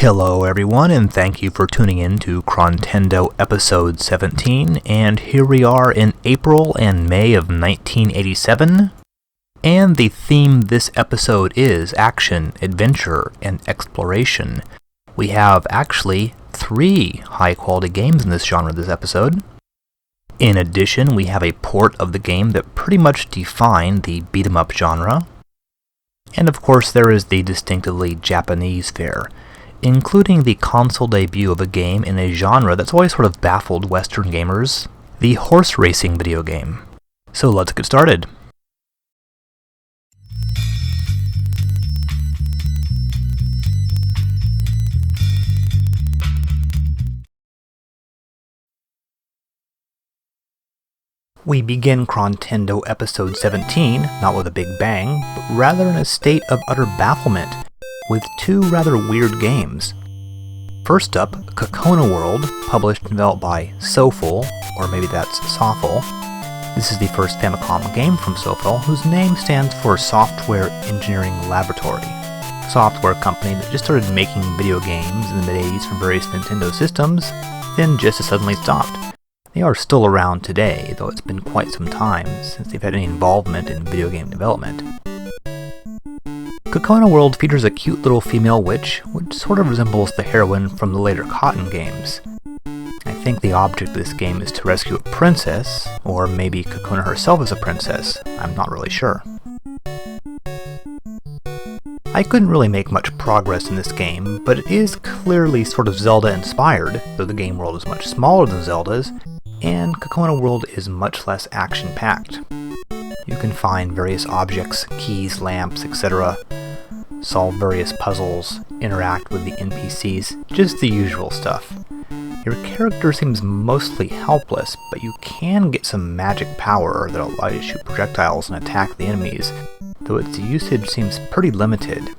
Hello everyone, and thank you for tuning in to Chrontendo episode 17, and here we are in April and May of 1987, and the theme this episode is action, adventure, and exploration. We have actually 3 high-quality games in this genre this episode. In addition, we have a port of the game that pretty much defined the beat-em-up genre. And of course there is the distinctively Japanese fare, including the console debut of a game in a genre that's always sort of baffled Western gamers, the horse racing video game. So let's get started. We begin Chrontendo episode 17, not with a big bang, but rather in a state of utter bafflement, with 2 rather weird games. First up, Cocona World, published and developed by Soful, or maybe that's Soful. This is the first Famicom game from Soful, whose name stands for Software Engineering Laboratory, a software company that just started making video games in the mid-80s for various Nintendo systems, then just as suddenly stopped. They are still around today, though it's been quite some time since they've had any involvement in video game development. Cocona World features a cute little female witch, which sort of resembles the heroine from the later Cotton games. I think the object of this game is to rescue a princess, or maybe Cocona herself is a princess, I'm not really sure. I couldn't really make much progress in this game, but it is clearly sort of Zelda-inspired, though the game world is much smaller than Zelda's, and Cocona World is much less action-packed. You can find various objects, keys, lamps, etc., solve various puzzles, interact with the NPCs, just the usual stuff. Your character seems mostly helpless, but you can get some magic power that allows you to shoot projectiles and attack the enemies, though its usage seems pretty limited.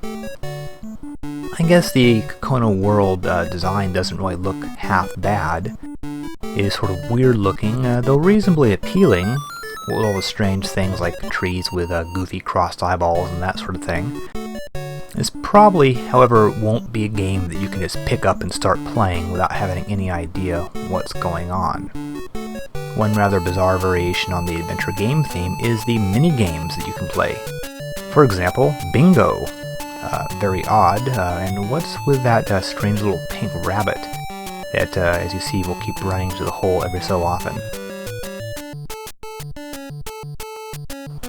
I guess the Cocona World design doesn't really look half bad. It is sort of weird looking, though reasonably appealing, with all the strange things like trees with goofy crossed eyeballs and that sort of thing. This probably, however, won't be a game that you can just pick up and start playing without having any idea what's going on. One rather bizarre variation on the adventure game theme is the mini-games that you can play. For example, Bingo. Very odd, and what's with that strange little pink rabbit that, as you see, will keep running to the hole every so often?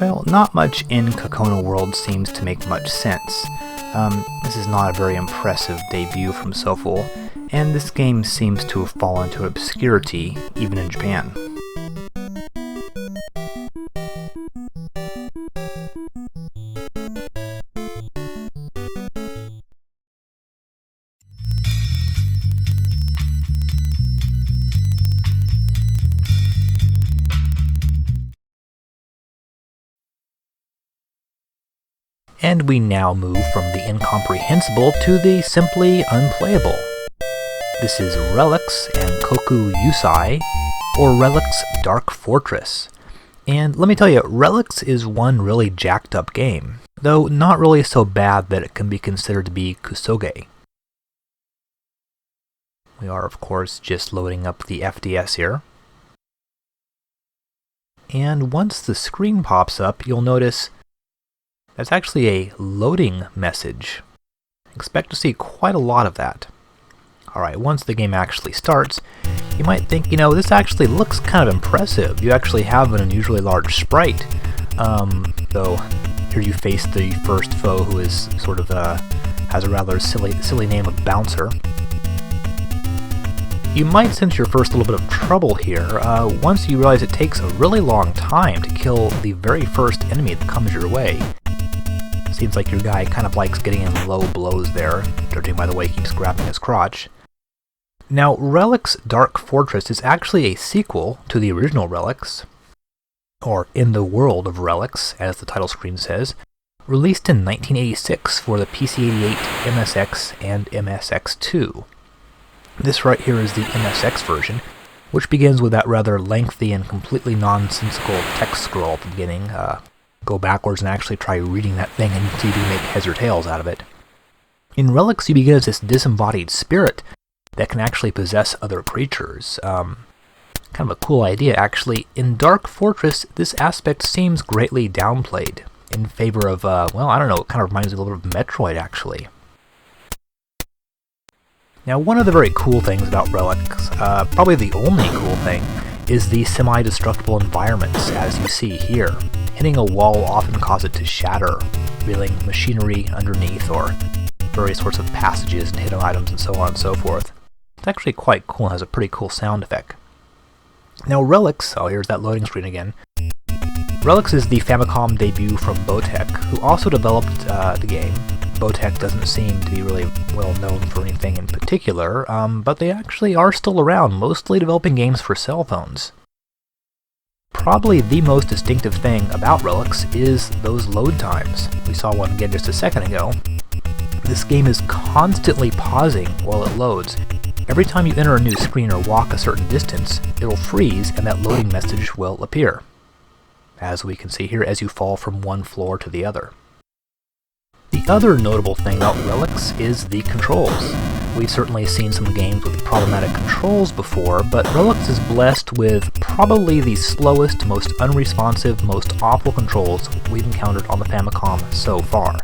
Well, not much in Cocona World seems to make much sense. This is not a very impressive debut from Soful, and this game seems to have fallen into obscurity even in Japan. And we now move from the incomprehensible to the simply unplayable. This is Relics Ankoku Yousai, or Relics Dark Fortress. And let me tell you, Relics is one really jacked up game, though not really so bad that it can be considered to be kusoge. We are of course just loading up the FDS here. And once the screen pops up, you'll notice that's actually a loading message. Expect to see quite a lot of that. Alright, once the game actually starts, you might think, this actually looks kind of impressive. You actually have an unusually large sprite. Though, here you face the first foe who is sort of, has a rather silly name of Bouncer. You might sense your first little bit of trouble here, once you realize it takes a really long time to kill the very first enemy that comes your way. Seems like your guy kind of likes getting in low blows there, judging by the way he keeps grabbing his crotch. Now, Relics Dark Fortress is actually a sequel to the original Relics, or In the World of Relics, as the title screen says, released in 1986 for the PC-88, MSX, and MSX2. This right here is the MSX version, which begins with that rather lengthy and completely nonsensical text scroll at the beginning. Go backwards and actually try reading that thing and see if you can make heads or tails out of it. In Relics, you begin as this disembodied spirit that can actually possess other creatures. Kind of a cool idea, actually. In Dark Fortress, this aspect seems greatly downplayed in favor of, well, I don't know, it kind of reminds me a little bit of Metroid, actually. Now, one of the very cool things about Relics, probably the only cool thing, is the semi-destructible environments, as you see here. Hitting a wall often causes it to shatter, revealing machinery underneath, or various sorts of passages and hidden items and so on and so forth. It's actually quite cool and has a pretty cool sound effect. Now Relics, oh here's that loading screen again. Relics is the Famicom debut from Bowtech, who also developed the game. Bowtech doesn't seem to be really well known for anything in particular, but they actually are still around, mostly developing games for cell phones. Probably the most distinctive thing about Relics is those load times. We saw one again just a second ago. This game is constantly pausing while it loads. Every time you enter a new screen or walk a certain distance, it'll freeze and that loading message will appear, as we can see here, as you fall from one floor to the other. The other notable thing about Relics is the controls. We've certainly seen some games with problematic controls before, but Relics is blessed with probably the slowest, most unresponsive, most awful controls we've encountered on the Famicom so far.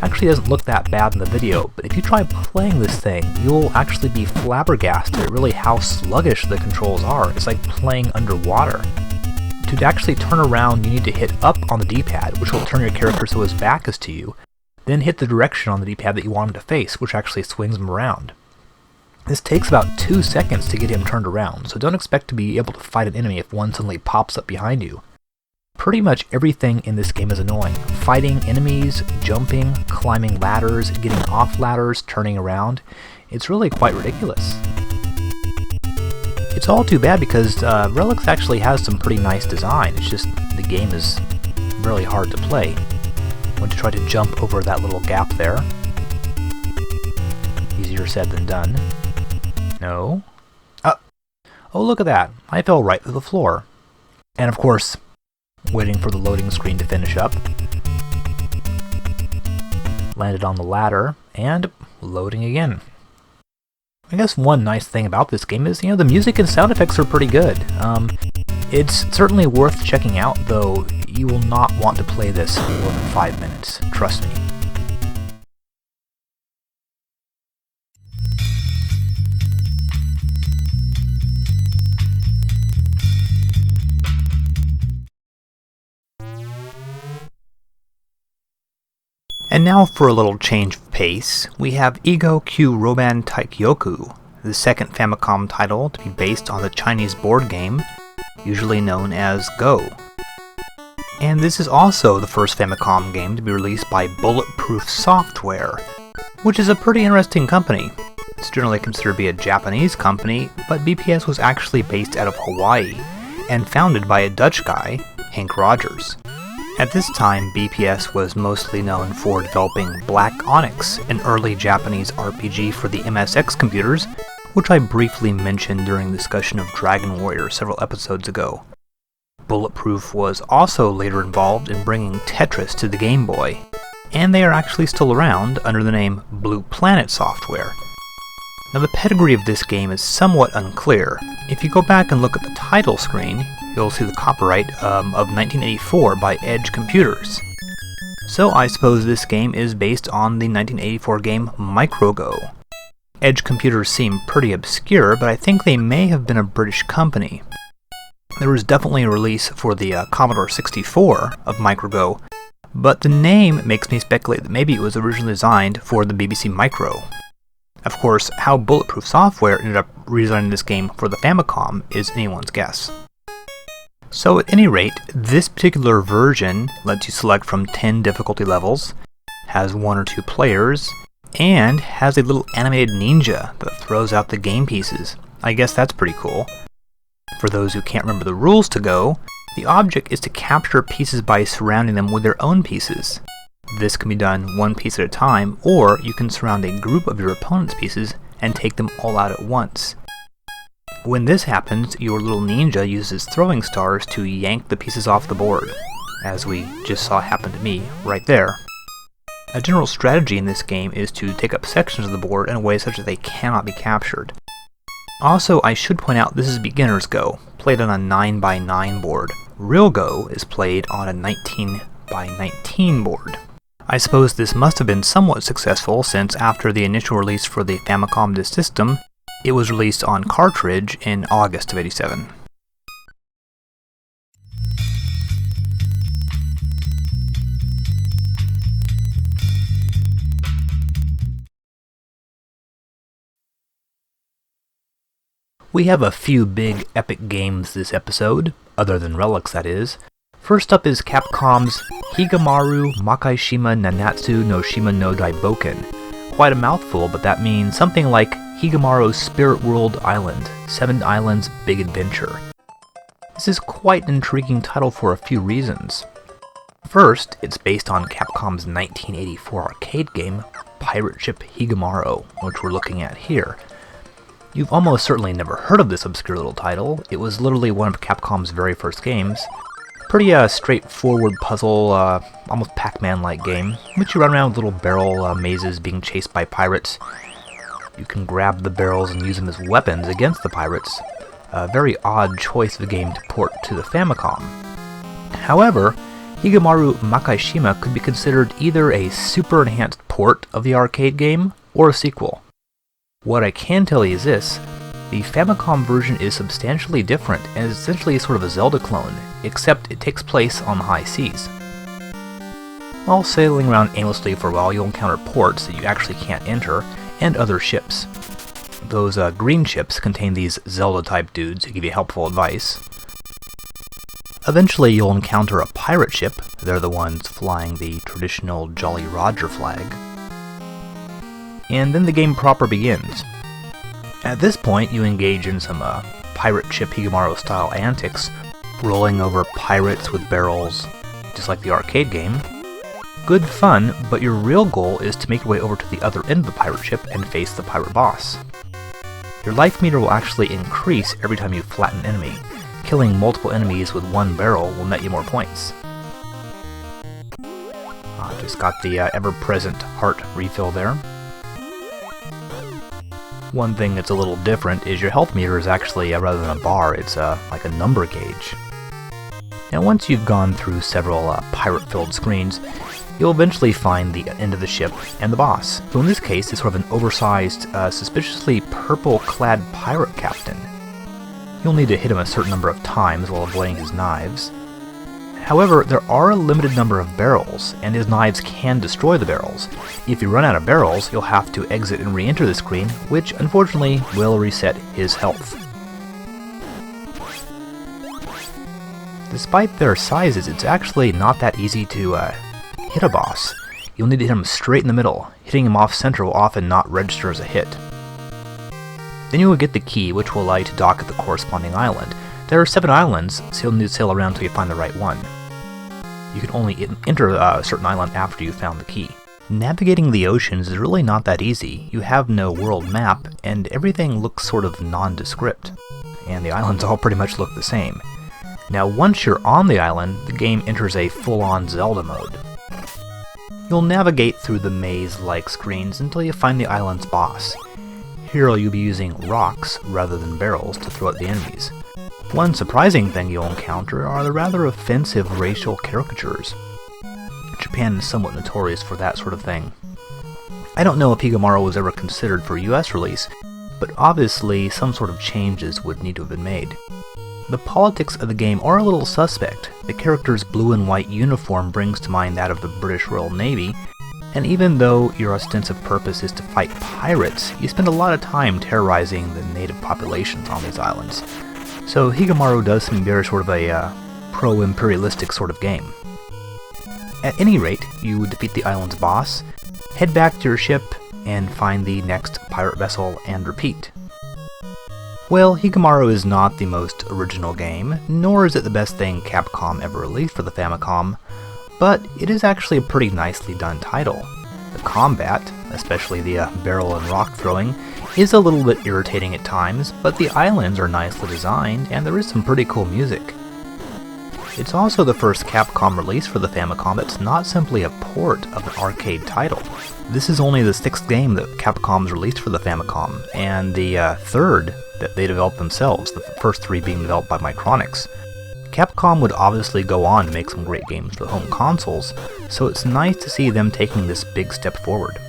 Actually doesn't look that bad in the video, but if you try playing this thing, you'll actually be flabbergasted at really how sluggish the controls are. It's like playing underwater. To actually turn around, you need to hit up on the D-pad, which will turn your character so his back is to you, then hit the direction on the D-pad that you want him to face, which actually swings him around. This takes about 2 seconds to get him turned around, so don't expect to be able to fight an enemy if one suddenly pops up behind you. Pretty much everything in this game is annoying. Fighting enemies, jumping, climbing ladders, getting off ladders, turning around. It's really quite ridiculous. It's all too bad because Relics actually has some pretty nice design. It's just the game is really hard to play. I'm going to try to jump over that little gap there. Easier said than done. No. Oh, look at that. I fell right through the floor. And of course, waiting for the loading screen to finish up. Landed on the ladder, and loading again. I guess one nice thing about this game is, the music and sound effects are pretty good. It's certainly worth checking out, though you will not want to play this for more than 5 minutes, trust me. And now for a little change of pace, we have Ego Kyuu Roban Taikyoku, the second Famicom title to be based on the Chinese board game, usually known as Go. And this is also the first Famicom game to be released by Bulletproof Software, which is a pretty interesting company. It's generally considered to be a Japanese company, but BPS was actually based out of Hawaii, and founded by a Dutch guy, Henk Rogers. At this time, BPS was mostly known for developing Black Onyx, an early Japanese RPG for the MSX computers, which I briefly mentioned during the discussion of Dragon Warrior several episodes ago. Bulletproof was also later involved in bringing Tetris to the Game Boy, and they are actually still around under the name Blue Planet Software. Now the pedigree of this game is somewhat unclear. If you go back and look at the title screen, you'll see the copyright of 1984 by Edge Computers. So I suppose this game is based on the 1984 game MicroGo. Edge Computers seem pretty obscure, but I think they may have been a British company. There was definitely a release for the Commodore 64 of MicroGo, but the name makes me speculate that maybe it was originally designed for the BBC Micro. Of course, how Bulletproof Software ended up redesigning this game for the Famicom is anyone's guess. So at any rate, this particular version lets you select from 10 difficulty levels, has 1 or 2 players, and has a little animated ninja that throws out the game pieces. I guess that's pretty cool. For those who can't remember the rules to Go, the object is to capture pieces by surrounding them with their own pieces. This can be done one piece at a time, or you can surround a group of your opponent's pieces and take them all out at once. When this happens, your little ninja uses throwing stars to yank the pieces off the board, as we just saw happen to me right there. A general strategy in this game is to take up sections of the board in a way such that they cannot be captured. Also, I should point out this is beginner's Go, played on a 9x9 board. Real Go is played on a 19x19 board. I suppose this must have been somewhat successful since after the initial release for the Famicom Disk System, it was released on cartridge in August of '87. We have a few big epic games this episode, other than Relics that is. First up is Capcom's Higemaru Makaishima Nanatsu no Shima no Daiboken. Quite a mouthful, but that means something like Higemaru's Spirit World Island, 7 Islands Big Adventure. This is quite an intriguing title for a few reasons. First, it's based on Capcom's 1984 arcade game, Pirate Ship Higemaru, which we're looking at here. You've almost certainly never heard of this obscure little title. It was literally one of Capcom's very first games. Pretty straightforward puzzle, almost Pac-Man-like game, in which you run around with little barrel mazes being chased by pirates. You can grab the barrels and use them as weapons against the pirates. A very odd choice of a game to port to the Famicom. However, Higemaru Makaishima could be considered either a super enhanced port of the arcade game or a sequel. What I can tell you is this: the Famicom version is substantially different and is essentially sort of a Zelda clone, except it takes place on the high seas. While sailing around aimlessly for a while, you'll encounter ports that you actually can't enter, and other ships. Those green ships contain these Zelda-type dudes who give you helpful advice. Eventually you'll encounter a pirate ship. They're the ones flying the traditional Jolly Roger flag. And then the game proper begins. At this point, you engage in some pirate ship Higemaru-style antics, rolling over pirates with barrels, just like the arcade game. Good fun, but your real goal is to make your way over to the other end of the pirate ship and face the pirate boss. Your life meter will actually increase every time you flatten an enemy. Killing multiple enemies with one barrel will net you more points. Just got the ever-present heart refill there. One thing that's a little different is your health meter is actually, rather than a bar, it's like a number gauge. Now once you've gone through several pirate-filled screens, you'll eventually find the end of the ship and the boss, who in this case is sort of an oversized, suspiciously purple-clad pirate captain. You'll need to hit him a certain number of times while avoiding his knives. However, there are a limited number of barrels, and his knives can destroy the barrels. If you run out of barrels, you'll have to exit and re-enter the screen, which unfortunately will reset his health. Despite their sizes, it's actually not that easy to hit a boss. You'll need to hit him straight in the middle. Hitting him off-center will often not register as a hit. Then you will get the key, which will allow you to dock at the corresponding island. There are 7 islands, so you'll need to sail around until you find the right one. You can only enter a certain island after you've found the key. Navigating the oceans is really not that easy. You have no world map, and everything looks sort of nondescript. And the islands all pretty much look the same. Now once you're on the island, the game enters a full-on Zelda mode. You'll navigate through the maze-like screens until you find the island's boss. Here you'll be using rocks rather than barrels to throw at the enemies. One surprising thing you'll encounter are the rather offensive racial caricatures. Japan is somewhat notorious for that sort of thing. I don't know if Higemaru was ever considered for US release, but obviously some sort of changes would need to have been made. The politics of the game are a little suspect. The character's blue and white uniform brings to mind that of the British Royal Navy, and even though your ostensive purpose is to fight pirates, you spend a lot of time terrorizing the native populations on these islands. So Higemaru does seem very sort of a pro-imperialistic sort of game. At any rate, you defeat the island's boss, head back to your ship, and find the next pirate vessel and repeat. Well, Higemaru is not the most original game, nor is it the best thing Capcom ever released for the Famicom, but it is actually a pretty nicely done title. The combat, especially the barrel and rock throwing, is a little bit irritating at times, but the islands are nicely designed and there is some pretty cool music. It's also the first Capcom release for the Famicom that's not simply a port of an arcade title. This is only the 6th game that Capcom's released for the Famicom, and the 3rd that they developed themselves, the first 3 being developed by Micronix. Capcom would obviously go on to make some great games for the home consoles, so it's nice to see them taking this big step forward.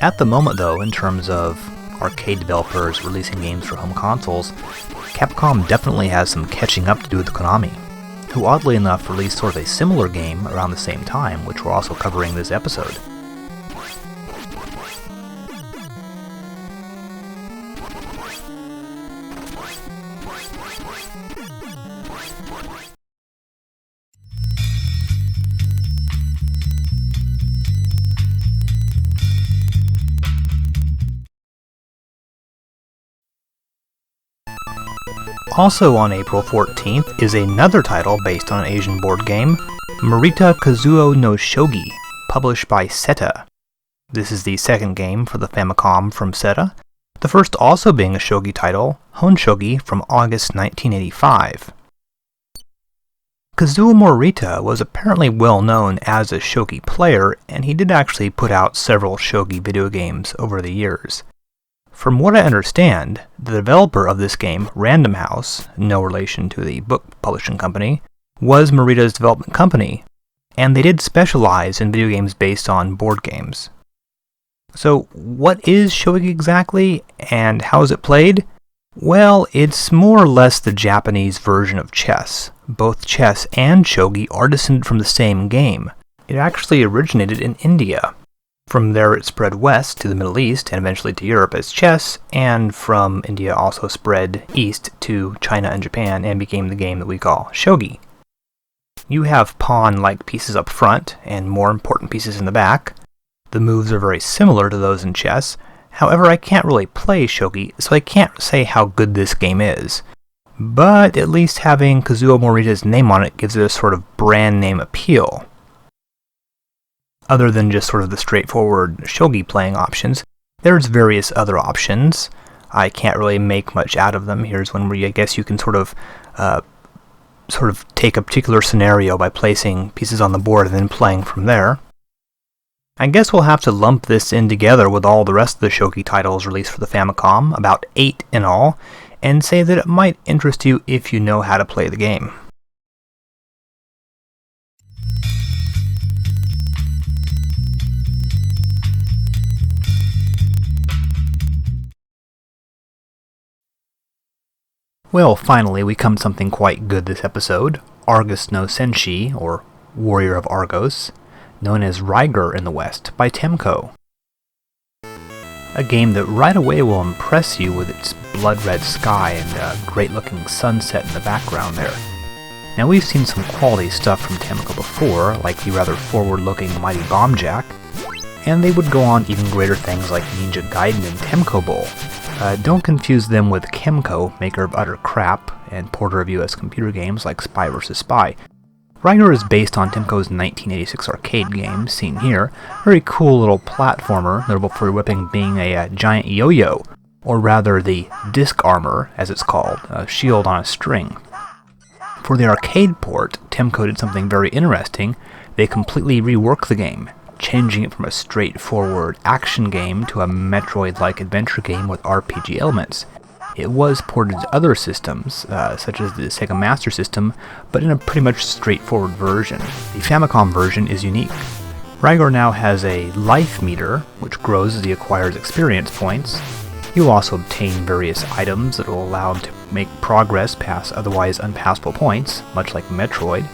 At the moment though, in terms of arcade developers releasing games for home consoles, Capcom definitely has some catching up to do with Konami, who oddly enough released sort of a similar game around the same time, which we're also covering this episode. Also on April 14th is another title based on an Asian board game, Morita Kazuo no Shogi, published by Seta. This is the 2nd game for the Famicom from Seta, the first also being a shogi title, Hon Shogi, from August 1985. Kazuo Morita was apparently well known as a shogi player, and he did actually put out several shogi video games over the years. From what I understand, the developer of this game, Random House, no relation to the book publishing company, was Morita's development company, and they did specialize in video games based on board games. So what is shogi exactly, and how is it played? Well, it's more or less the Japanese version of chess. Both chess and shogi are descended from the same game. It actually originated in India. From there it spread west to the Middle East and eventually to Europe as chess, and from India also spread east to China and Japan and became the game that we call shogi. You have pawn-like pieces up front and more important pieces in the back. The moves are very similar to those in chess. However, I can't really play shogi, so I can't say how good this game is. But at least having Kazuo Morita's name on it gives it a sort of brand name appeal. Other than just sort of the straightforward shogi playing options, there's various other options. I can't really make much out of them. Here's one where I guess you can sort of take a particular scenario by placing pieces on the board and then playing from there. I guess we'll have to lump this in together with all the rest of the shogi titles released for the Famicom, about 8 in all, and say that it might interest you if you know how to play the game. Well, finally, we come to something quite good this episode, Argos no Senshi, or Warrior of Argos, known as Riger in the West, by Temco. A game that right away will impress you with its blood-red sky and a great-looking sunset in the background there. Now, we've seen some quality stuff from Temco before, like the rather forward-looking Mighty Bomb Jack, and they would go on even greater things like Ninja Gaiden and Temco Bowl. Don't confuse them with Chemco, maker of utter crap and porter of US computer games like Spy vs. Spy. Riger is based on Temco's 1986 arcade game, seen here. Very cool little platformer, notable for whipping being a giant yo-yo, or rather the disc armor, as it's called, a shield on a string. For the arcade port, Temco did something very interesting. They completely reworked the game, changing it from a straightforward action game to a Metroid-like adventure game with RPG elements. It was ported to other systems, such as the Sega Master System, but in a pretty much straightforward version. The Famicom version is unique. Riger now has a life meter, which grows as he acquires experience points. You'll also obtain various items that will allow him to make progress past otherwise unpassable points, much like Metroid.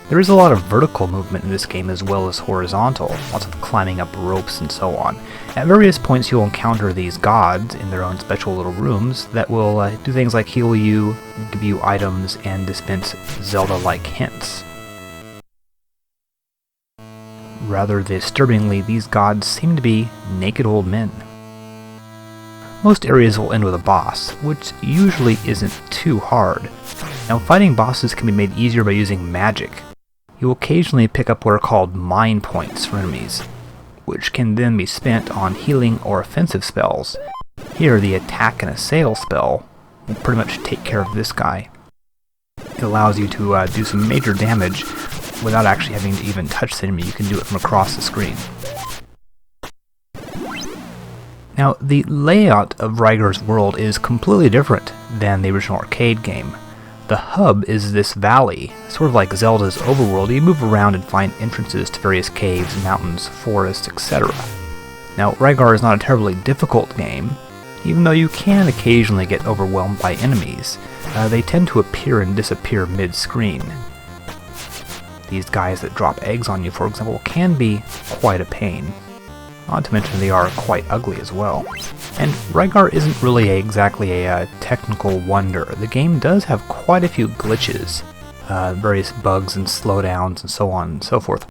There is a lot of vertical movement in this game as well as horizontal, lots of climbing up ropes and so on. At various points you'll encounter these gods in their own special little rooms that will do things like heal you, give you items, and dispense Zelda-like hints. Rather disturbingly, these gods seem to be naked old men. Most areas will end with a boss, which usually isn't too hard. Now, fighting bosses can be made easier by using magic. You'll occasionally pick up what are called mine points for enemies, which can then be spent on healing or offensive spells. Here, the attack and assail spell will pretty much take care of this guy. It allows you to do some major damage without actually having to even touch the enemy. You can do it from across the screen. Now, the layout of Rygar's world is completely different than the original arcade game. The hub is this valley, sort of like Zelda's overworld. You move around and find entrances to various caves, mountains, forests, etc. Now, Rygar is not a terribly difficult game, even though you can occasionally get overwhelmed by enemies. They tend to appear and disappear mid-screen. These guys that drop eggs on you, for example, can be quite a pain. Not to mention they are quite ugly as well. And Rygar isn't really exactly a technical wonder. The game does have quite a few glitches, various bugs and slowdowns and so on and so forth.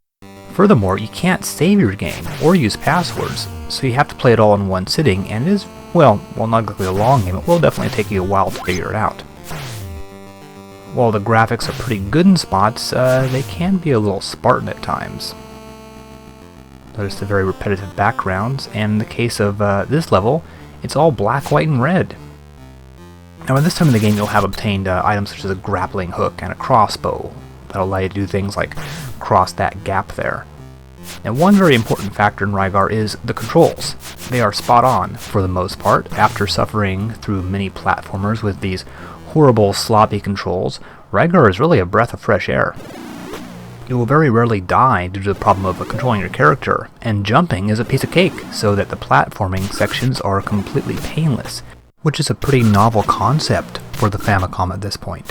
Furthermore, you can't save your game or use passwords, so you have to play it all in one sitting, and it is, well, not exactly a long game. It will definitely take you a while to figure it out. While the graphics are pretty good in spots, they can be a little Spartan at times. Notice the very repetitive backgrounds, and in the case of this level, it's all black, white, and red. Now at this time in the game you'll have obtained items such as a grappling hook and a crossbow that'll allow you to do things like cross that gap there. And one very important factor in Rygar is the controls. They are spot on for the most part. After suffering through many platformers with these horrible sloppy controls, Rygar is really a breath of fresh air. You will very rarely die due to the problem of controlling your character, and jumping is a piece of cake, so that the platforming sections are completely painless, which is a pretty novel concept for the Famicom at this point.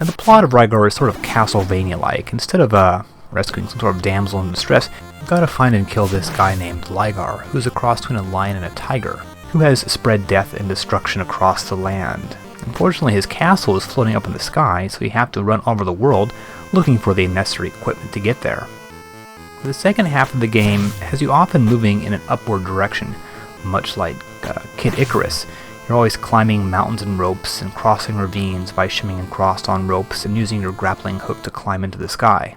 Now the plot of Rygar is sort of Castlevania-like. Instead of rescuing some sort of damsel in distress, you've got to find and kill this guy named Ligar, who's a cross between a lion and a tiger, who has spread death and destruction across the land. Unfortunately, his castle is floating up in the sky, so you have to run over the world looking for the necessary equipment to get there. The second half of the game has you often moving in an upward direction, much like Kid Icarus. You're always climbing mountains and ropes and crossing ravines by shimming across on ropes and using your grappling hook to climb into the sky.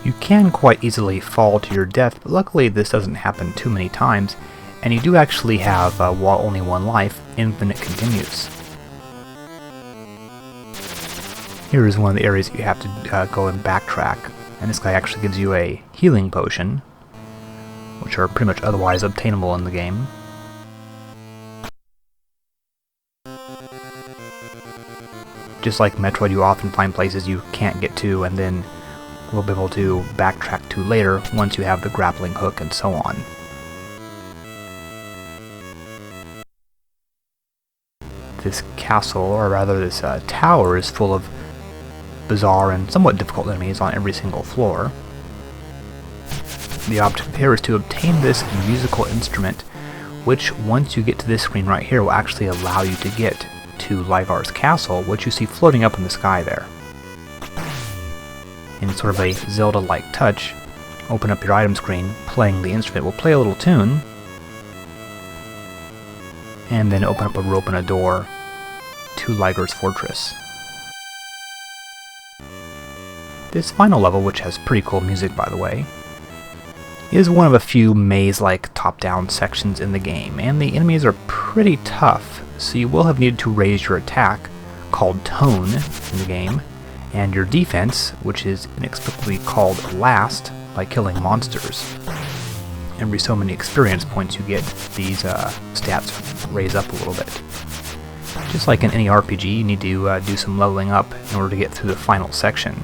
You can quite easily fall to your death, but luckily this doesn't happen too many times, and you do actually have, while only one life, infinite continues. Here is one of the areas that you have to go and backtrack, and this guy actually gives you a healing potion, which are pretty much otherwise obtainable in the game. Just like Metroid, you often find places you can't get to, and then we'll be able to backtrack to later once you have the grappling hook and so on. This castle, or rather this tower, is full of bizarre and somewhat difficult enemies on every single floor. The objective here is to obtain this musical instrument, which once you get to this screen right here will actually allow you to get to Ligar's castle, which you see floating up in the sky there. In sort of a Zelda-like touch, open up your item screen, playing the instrument will play a little tune, and then open up a rope and a door to Ligar's fortress. This final level, which has pretty cool music by the way, is one of a few maze-like top-down sections in the game, and the enemies are pretty tough, so you will have needed to raise your attack, called Tone in the game, and your defense, which is inexplicably called Last, by killing monsters. Every so many experience points you get, these stats raise up a little bit. Just like in any RPG, you need to do some leveling up in order to get through the final section.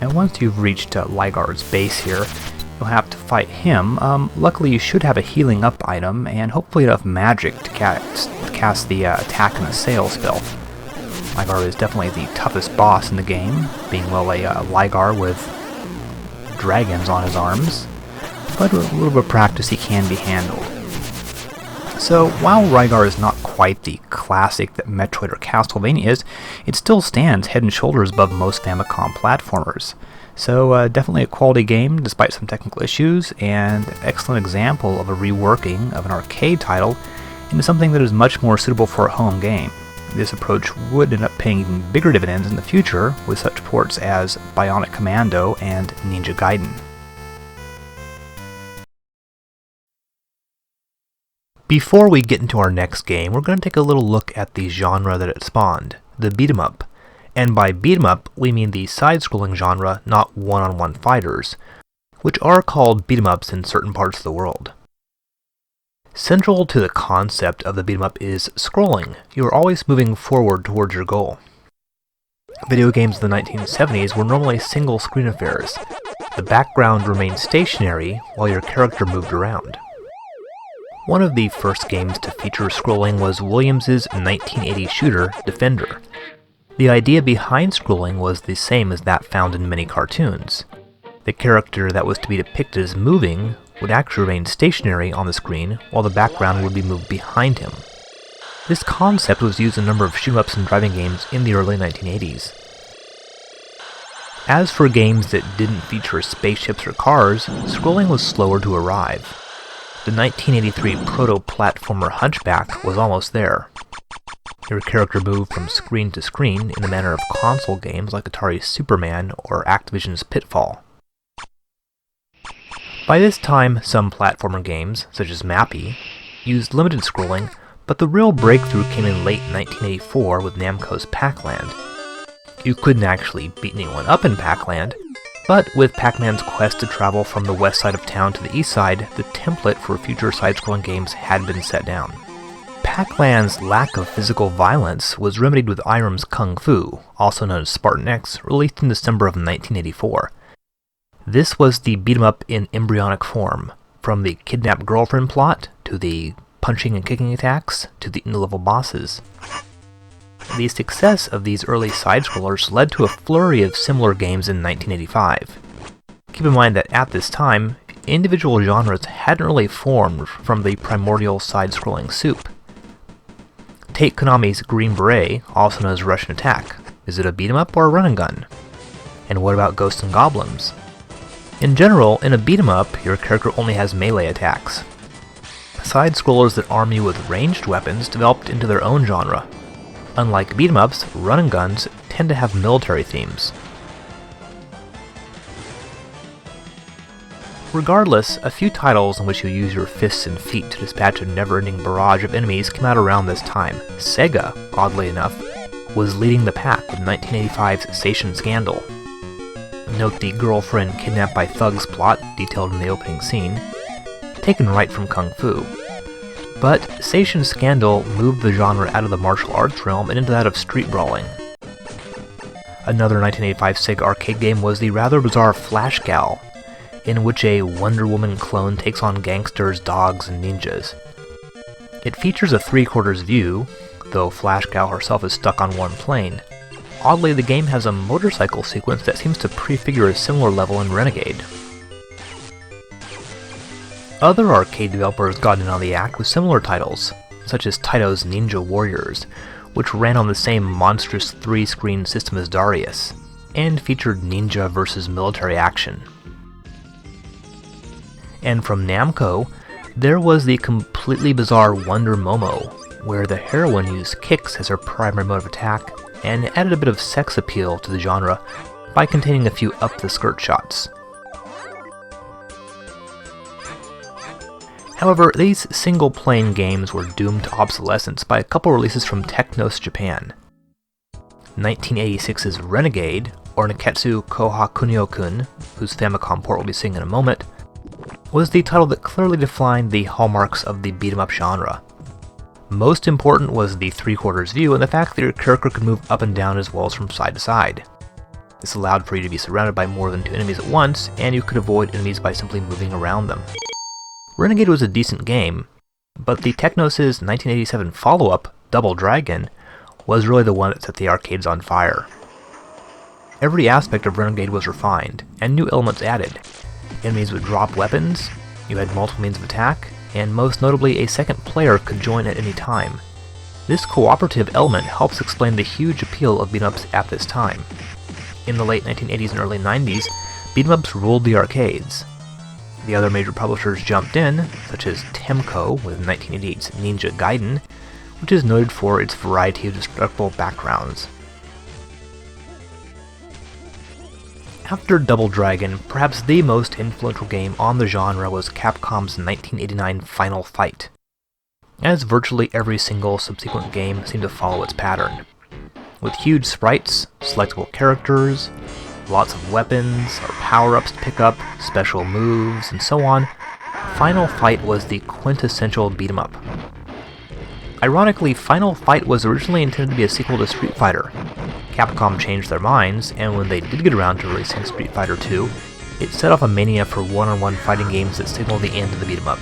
And once you've reached Ligar's base here, you'll have to fight him. Luckily you should have a healing up item, and hopefully enough magic to cast the attack and assail spell. Ligar is definitely the toughest boss in the game, being, well, a Ligar with dragons on his arms, but with a little bit of practice he can be handled. So while Rygar is not quite the classic that Metroid or Castlevania is, it still stands head and shoulders above most Famicom platformers. So definitely a quality game despite some technical issues, and an excellent example of a reworking of an arcade title into something that is much more suitable for a home game. This approach would end up paying even bigger dividends in the future with such ports as Bionic Commando and Ninja Gaiden. Before we get into our next game, we're going to take a little look at the genre that it spawned. the beat-em up. And by beat-em up, we mean the side-scrolling genre, not one-on-one fighters, which are called beat-em ups in certain parts of the world. Central to the concept of the beat-em up is scrolling. You are always moving forward towards your goal. Video games in the 1970s were normally single-screen affairs. The background remained stationary while your character moved around. One of the first games to feature scrolling was Williams' 1980 shooter, Defender. The idea behind scrolling was the same as that found in many cartoons. The character that was to be depicted as moving would actually remain stationary on the screen while the background would be moved behind him. This concept was used in a number of shoot-ups and driving games in the early 1980s. As for games that didn't feature spaceships or cars, scrolling was slower to arrive. The 1983 proto-platformer Hunchback was almost there. Your character moved from screen to screen in the manner of console games like Atari's Superman or Activision's Pitfall. By this time, some platformer games, such as Mappy, used limited scrolling, but the real breakthrough came in late 1984 with Namco's Pac-Land. You couldn't actually beat anyone up in Pac-Land, but with Pac-Man's quest to travel from the west side of town to the east side, the template for future side-scrolling games had been set down. Pac-Land's lack of physical violence was remedied with Irem's Kung Fu, also known as Spartan X, released in December of 1984. This was the beat-em-up in embryonic form, from the kidnapped girlfriend plot, to the punching and kicking attacks, to the end-level bosses. The success of these early side-scrollers led to a flurry of similar games in 1985. Keep in mind that at this time, individual genres hadn't really formed from the primordial side-scrolling soup. Take Konami's Green Beret, also known as Russian Attack. Is it a beat-em-up or a run-and-gun? And what about Ghosts and Goblins? In general, in a beat-em-up, your character only has melee attacks. Side-scrollers that arm you with ranged weapons developed into their own genre. Unlike beat-em-ups, run-and-guns tend to have military themes. Regardless, a few titles in which you use your fists and feet to dispatch a never-ending barrage of enemies came out around this time. Sega, oddly enough, was leading the pack with 1985's Seishin Scandal. Note the girlfriend kidnapped by thugs plot detailed in the opening scene, taken right from Kung Fu. But Seishin Scandal moved the genre out of the martial arts realm and into that of street brawling. Another 1985 Sega arcade game was the rather bizarre Flash Gal, in which a Wonder Woman clone takes on gangsters, dogs, and ninjas. It features a three-quarters view, though Flash Gal herself is stuck on one plane. Oddly, the game has a motorcycle sequence that seems to prefigure a similar level in Renegade. Other arcade developers got in on the act with similar titles, such as Taito's Ninja Warriors, which ran on the same monstrous three-screen system as Darius, and featured ninja versus military action. And from Namco, there was the completely bizarre Wonder Momo, where the heroine used kicks as her primary mode of attack, and added a bit of sex appeal to the genre by containing a few up-the-skirt shots. However, these single-plane games were doomed to obsolescence by a couple releases from Technos Japan. 1986's Renegade, or Neketsu Koha Kunio-kun, whose Famicom port we'll be seeing in a moment, was the title that clearly defined the hallmarks of the beat-em-up genre. Most important was the three-quarters view and the fact that your character could move up and down as well as from side to side. This allowed for you to be surrounded by more than two enemies at once, and you could avoid enemies by simply moving around them. Renegade was a decent game, but the Technos' 1987 follow-up, Double Dragon, was really the one that set the arcades on fire. Every aspect of Renegade was refined, and new elements added. Enemies would drop weapons, you had multiple means of attack, and most notably a second player could join at any time. This cooperative element helps explain the huge appeal of beat-em-ups at this time. In the late 1980s and early 90s, beat-em-ups ruled the arcades. The other major publishers jumped in, such as Temco with 1988's Ninja Gaiden, which is noted for its variety of destructible backgrounds. After Double Dragon, perhaps the most influential game on the genre was Capcom's 1989 Final Fight, as virtually every single subsequent game seemed to follow its pattern. With huge sprites, selectable characters, lots of weapons or power-ups to pick up, special moves, and so on, Final Fight was the quintessential beat-em-up. Ironically, Final Fight was originally intended to be a sequel to Street Fighter. Capcom changed their minds, and when they did get around to releasing Street Fighter 2, it set off a mania for one-on-one fighting games that signaled the end of the beat-em-up.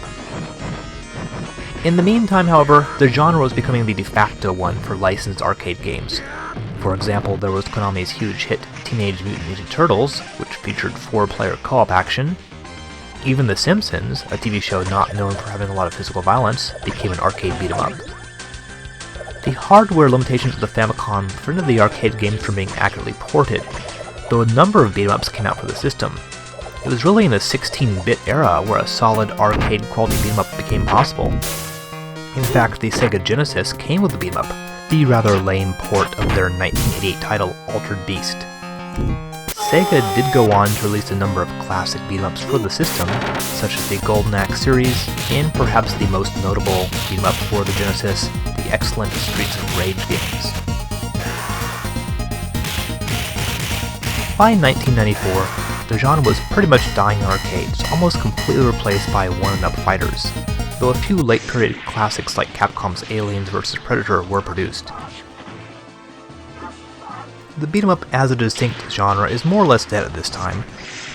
In the meantime, however, the genre was becoming the de facto one for licensed arcade games. For example, there was Konami's huge hit Teenage Mutant Ninja Turtles, which featured 4-player co-op action. Even The Simpsons, a TV show not known for having a lot of physical violence, became an arcade beat-em-up. The hardware limitations of the Famicom prevented the arcade games from being accurately ported, though a number of beat-em-ups came out for the system. It was really in the 16-bit era where a solid arcade quality beat-em-up became possible. In fact, the Sega Genesis came with the beat-em-up, the rather lame port of their 1988 title Altered Beast. Sega did go on to release a number of classic beat-em-ups for the system, such as the Golden Axe series, and perhaps the most notable beat-em-up for the Genesis, the excellent Streets of Rage games. By 1994, the genre was pretty much dying in arcades, almost completely replaced by one-and-up fighters, though a few late-period classics like Capcom's Aliens vs. Predator were produced. The beat-em-up as a distinct genre is more or less dead at this time,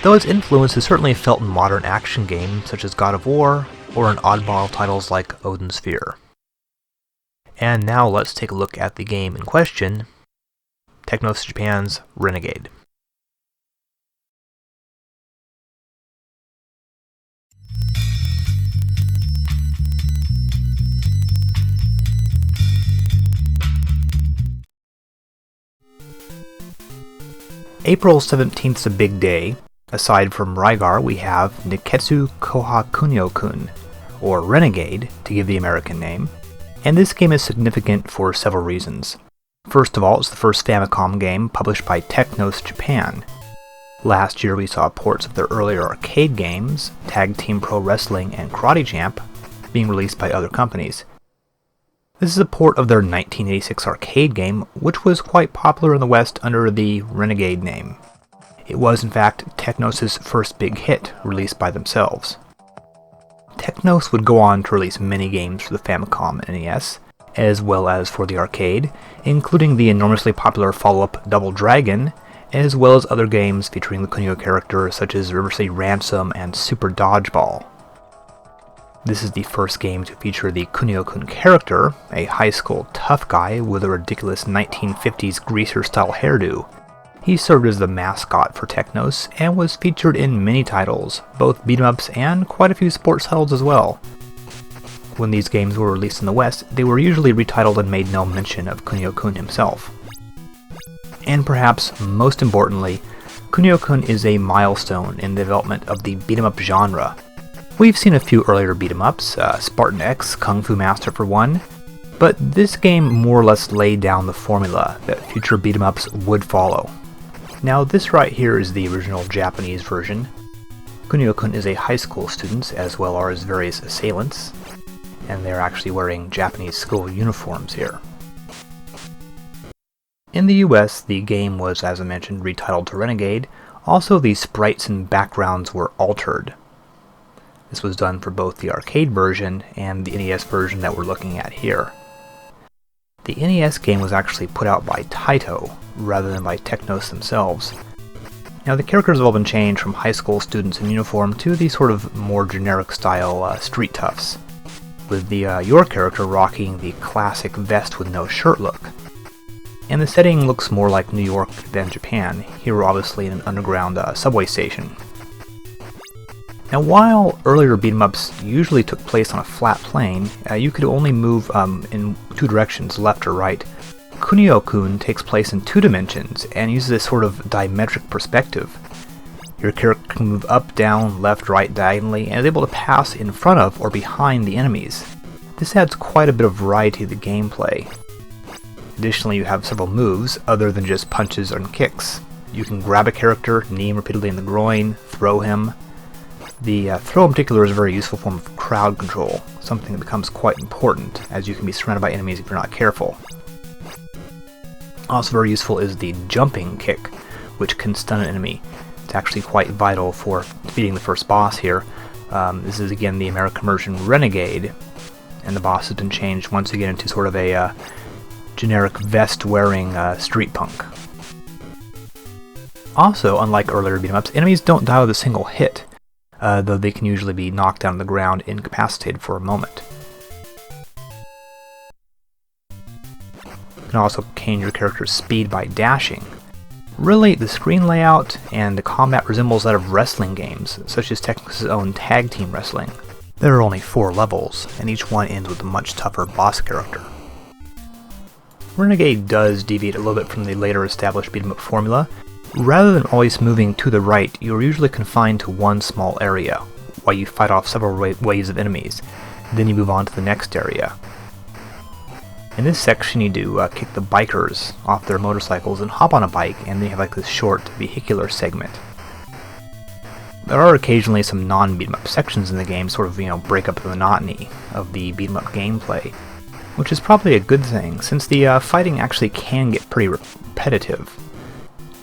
though its influence is certainly felt in modern action games such as God of War, or in oddball titles like Odin's Sphere. And now let's take a look at the game in question, Technos Japan's Renegade. April 17th is a big day. Aside from Rygar, we have Niketsu Koha Kunio-kun, or Renegade, to give the American name, and this game is significant for several reasons. First of all, it's the first Famicom game published by Technos Japan. Last year we saw ports of their earlier arcade games, Tag Team Pro Wrestling and Karate Champ, being released by other companies. This is a port of their 1986 arcade game, which was quite popular in the West under the Renegade name. It was in fact Technos' first big hit, released by themselves. Technos would go on to release many games for the Famicom and NES, as well as for the arcade, including the enormously popular follow-up Double Dragon, as well as other games featuring the Kunio character such as River City Ransom and Super Dodgeball. This is the first game to feature the Kunio-kun character, a high school tough guy with a ridiculous 1950s greaser-style hairdo. He served as the mascot for Technos and was featured in many titles, both beat-em-ups and quite a few sports titles as well. When these games were released in the West, they were usually retitled and made no mention of Kunio-kun himself. And perhaps most importantly, Kunio-kun is a milestone in the development of the beat-em-up genre. We've seen a few earlier beat-em-ups, Spartan X, Kung Fu Master for one, but this game more or less laid down the formula that future beat-em-ups would follow. Now this right here is the original Japanese version. Kunio-kun is a high school student as well as various assailants, and they're actually wearing Japanese school uniforms here. In the US, the game was, as I mentioned, retitled to Renegade. Also, the sprites and backgrounds were altered. This was done for both the arcade version and the NES version that we're looking at here. The NES game was actually put out by Taito, rather than by Technos themselves. Now the characters have all been changed from high school students in uniform to the sort of more generic style street toughs, with your character rocking the classic vest with no shirt look. And the setting looks more like New York than Japan, here obviously in an underground subway station. Now while earlier beat-em-ups usually took place on a flat plane, you could only move in two directions, left or right. Kunio-kun takes place in two dimensions and uses this sort of diametric perspective. Your character can move up, down, left, right, diagonally, and is able to pass in front of or behind the enemies. This adds quite a bit of variety to the gameplay. Additionally, you have several moves other than just punches and kicks. You can grab a character, knee him repeatedly in the groin, throw him. The throw in particular is a very useful form of crowd control, something that becomes quite important, as you can be surrounded by enemies if you're not careful. Also very useful is the jumping kick, which can stun an enemy. It's actually quite vital for defeating the first boss here. This is again the American version Renegade, and the boss has been changed once again into sort of a generic vest-wearing street punk. Also, unlike earlier beat-em-ups, enemies don't die with a single hit, though they can usually be knocked down to the ground, incapacitated for a moment. You can also change your character's speed by dashing. Really, the screen layout and the combat resembles that of wrestling games, such as Technics' own Tag Team Wrestling. There are only 4 levels, and each one ends with a much tougher boss character. Renegade does deviate a little bit from the later established beat-em-up formula. Rather than always moving to the right, you are usually confined to one small area, while you fight off several waves of enemies. Then you move on to the next area. In this section you do kick the bikers off their motorcycles and hop on a bike, and then you have like this short vehicular segment. There are occasionally some non-beat-em-up sections in the game, sort of, break up the monotony of the beat-em-up gameplay, which is probably a good thing, since the fighting actually can get pretty repetitive.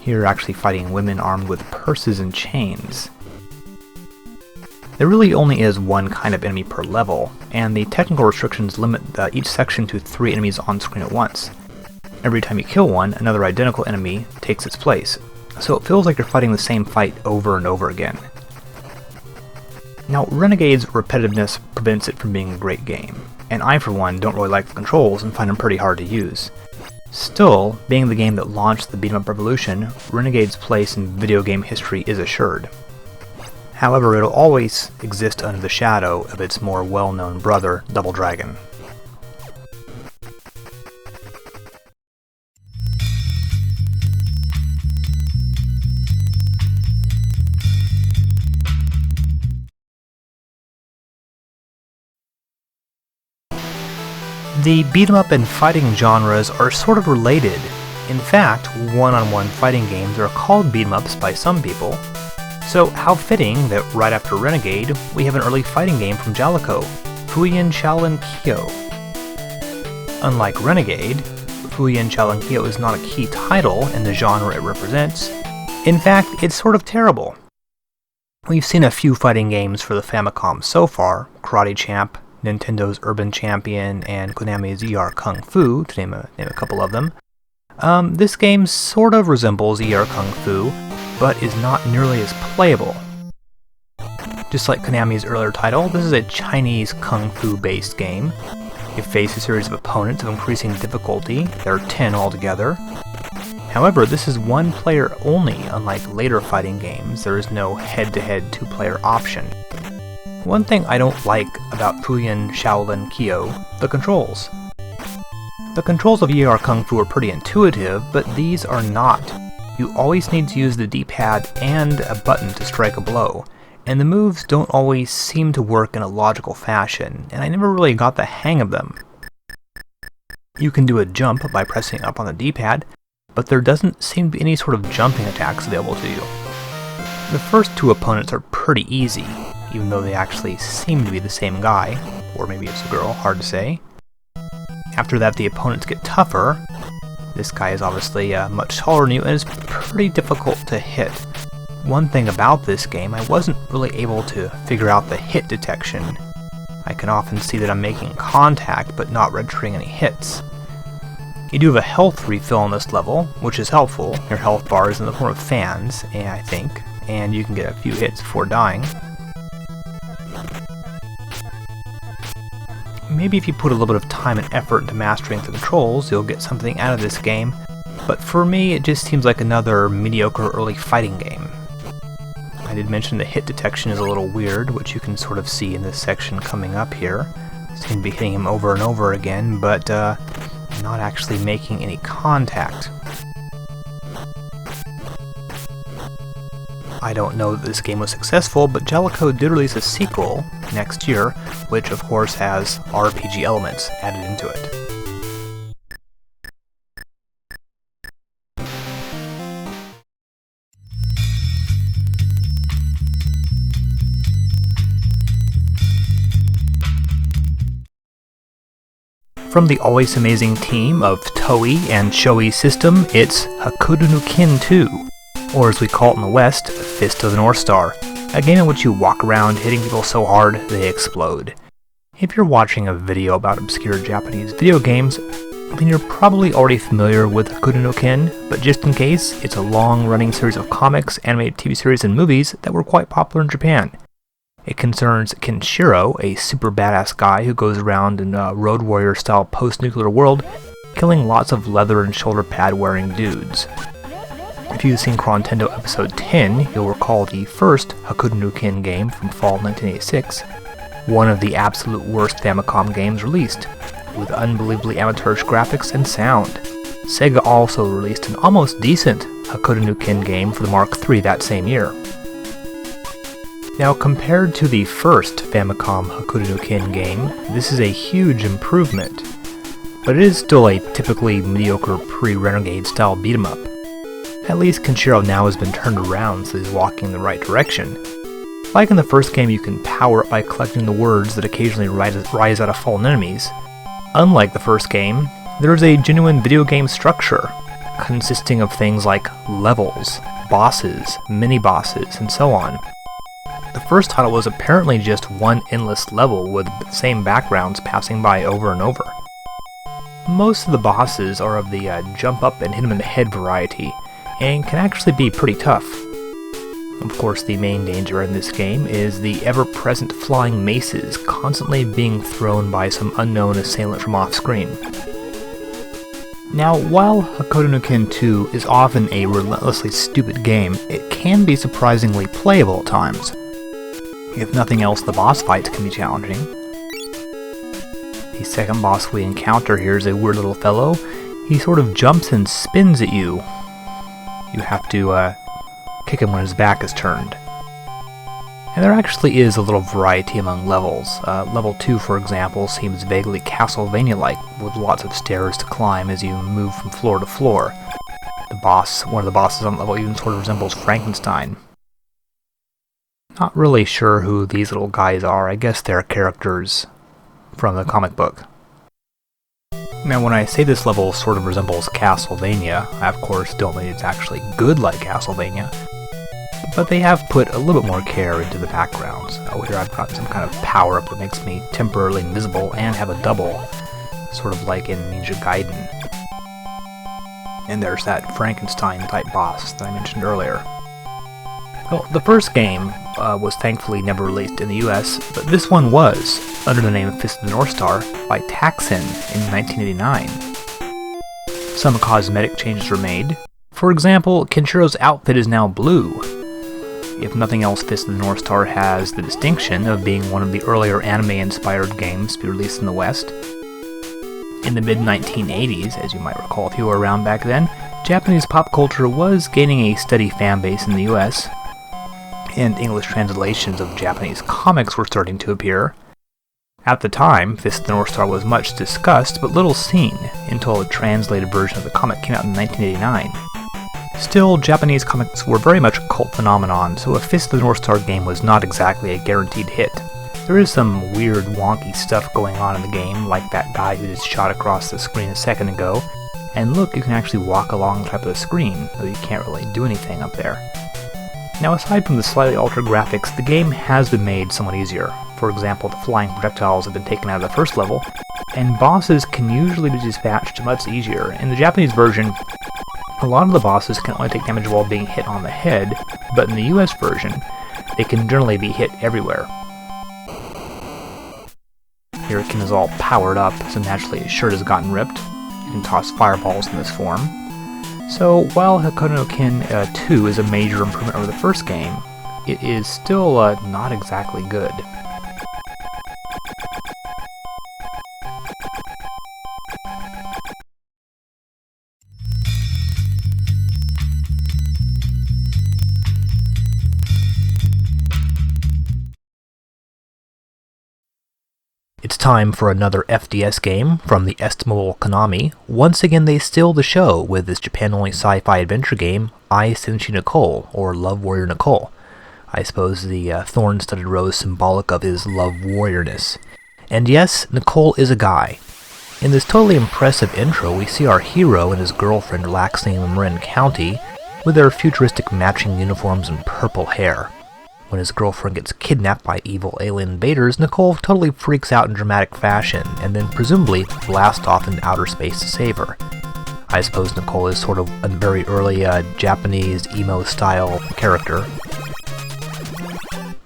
Here you're actually fighting women armed with purses and chains. There really only is one kind of enemy per level, and the technical restrictions limit each section to 3 enemies on screen at once. Every time you kill one, another identical enemy takes its place, so it feels like you're fighting the same fight over and over again. Now, Renegade's repetitiveness prevents it from being a great game, and I for one don't really like the controls and find them pretty hard to use. Still, being the game that launched the beat-em-up revolution, Renegade's place in video game history is assured. However, it'll always exist under the shadow of its more well-known brother, Double Dragon. The beat-em-up and fighting genres are sort of related. In fact, one-on-one fighting games are called beat-em-ups by some people. So how fitting that right after Renegade, we have an early fighting game from Jaleco, Fuuun Shaolin Kyo. Unlike Renegade, Fuuun Shaolin Kyo is not a key title in the genre it represents. In fact, it's sort of terrible. We've seen a few fighting games for the Famicom so far, Karate Champ, Nintendo's Urban Champion, and Konami's ER Kung Fu, to name a couple of them. This game sort of resembles ER Kung Fu, but is not nearly as playable. Just like Konami's earlier title, this is a Chinese Kung Fu based game. You face a series of opponents of increasing difficulty. There are 10 altogether. However, this is one player only, unlike later fighting games. There is no head-to-head 2-player option. One thing I don't like about Fuuun Shaolin Kyo, the controls. The controls of ER Kung Fu are pretty intuitive, but these are not. You always need to use the D-pad and a button to strike a blow, and the moves don't always seem to work in a logical fashion, and I never really got the hang of them. You can do a jump by pressing up on the D-pad, but there doesn't seem to be any sort of jumping attacks available to you. The first 2 opponents are pretty easy, even though they actually seem to be the same guy, or maybe it's a girl, hard to say. After that, the opponents get tougher. This guy is obviously much taller than you and is pretty difficult to hit. One thing about this game, I wasn't really able to figure out the hit detection. I can often see that I'm making contact but not registering any hits. You do have a health refill on this level, which is helpful. Your health bar is in the form of fans, I think, and you can get a few hits before dying. Maybe if you put a little bit of time and effort into mastering the controls, you'll get something out of this game, but for me it just seems like another mediocre early fighting game. I did mention the hit detection is a little weird, which you can sort of see in this section coming up here. Seem to be hitting him over and over again, but not actually making any contact. I don't know that this game was successful, but Jaleco did release a sequel next year, which of course has RPG elements added into it. From the always amazing team of Toei and Shoei System, it's Hokuto no Ken 2, or as we call it in the West, Fist of the North Star, a game in which you walk around hitting people so hard they explode. If you're watching a video about obscure Japanese video games, then you're probably already familiar with Hokuto no Ken, but just in case, it's a long-running series of comics, animated TV series, and movies that were quite popular in Japan. It concerns Kenshiro, a super badass guy who goes around in a Road Warrior-style post-nuclear world, killing lots of leather and shoulder pad-wearing dudes. If you've seen Chrontendo episode 10, you'll recall the first Hokuto no Ken game from fall 1986, one of the absolute worst Famicom games released, with unbelievably amateurish graphics and sound. Sega also released an almost decent Hokuto no Ken game for the Mark III that same year. Now, compared to the first Famicom Hokuto no Ken game, this is a huge improvement, but it is still a typically mediocre pre-Renegade style beat-em-up. At least Kenshiro now has been turned around, so he's walking in the right direction. Like in the first game, you can power up by collecting the words that occasionally rise out of fallen enemies. Unlike the first game, there is a genuine video game structure, consisting of things like levels, bosses, mini-bosses, and so on. The first title was apparently just one endless level with the same backgrounds passing by over and over. Most of the bosses are of the jump up and hit them in the head variety, and can actually be pretty tough. Of course, the main danger in this game is the ever-present flying maces constantly being thrown by some unknown assailant from off-screen. Now, while Hokuto no Ken 2 is often a relentlessly stupid game, it can be surprisingly playable at times. If nothing else, the boss fights can be challenging. The second boss we encounter here is a weird little fellow. He sort of jumps and spins at you. You have to kick him when his back is turned. And there actually is a little variety among levels. Level 2, for example, seems vaguely Castlevania-like, with lots of stairs to climb as you move from floor to floor. One of the bosses on the level even sort of resembles Frankenstein. Not really sure who these little guys are. I guess they're characters from the comic book. Now, when I say this level sort of resembles Castlevania, I of course don't mean it's actually good like Castlevania, but they have put a little bit more care into the backgrounds. Oh, here I've got some kind of power-up that makes me temporarily invisible and have a double, sort of like in Ninja Gaiden. And there's that Frankenstein-type boss that I mentioned earlier. Well, the first game was thankfully never released in the US, but this one was, under the name Fist of the North Star, by Taxon in 1989. Some cosmetic changes were made. For example, Kenshiro's outfit is now blue. If nothing else, Fist of the North Star has the distinction of being one of the earlier anime-inspired games to be released in the West. In the mid-1980s, as you might recall if you were around back then, Japanese pop culture was gaining a steady fanbase in the US, and English translations of Japanese comics were starting to appear. At the time, Fist of the North Star was much discussed but little seen until a translated version of the comic came out in 1989. Still, Japanese comics were very much a cult phenomenon, so a Fist of the North Star game was not exactly a guaranteed hit. There is some weird, wonky stuff going on in the game, like that guy who just shot across the screen a second ago, and look, you can actually walk along the top of the screen, though you can't really do anything up there. Now, aside from the slightly altered graphics, the game has been made somewhat easier. For example, the flying projectiles have been taken out of the first level, and bosses can usually be dispatched much easier. In the Japanese version, a lot of the bosses can only take damage while being hit on the head, but in the US version, they can generally be hit everywhere. Here Ken is all powered up, so naturally his shirt has gotten ripped. You can toss fireballs in this form. So, while Hokuto no Ken 2 is a major improvement over the first game, it is still not exactly good. It's time for another FDS game from the estimable Konami. Once again, they steal the show with this Japan-only sci-fi adventure game, I, Senshi Nicol, or Love Warrior Nicol. I suppose the thorn-studded rose symbolic of his love warriorness. And yes, Nicol is a guy. In this totally impressive intro, we see our hero and his girlfriend relaxing in Marin County with their futuristic matching uniforms and purple hair. When his girlfriend gets kidnapped by evil alien invaders, Nicol totally freaks out in dramatic fashion, and then presumably blasts off into outer space to save her. I suppose Nicol is sort of a very early Japanese emo-style character.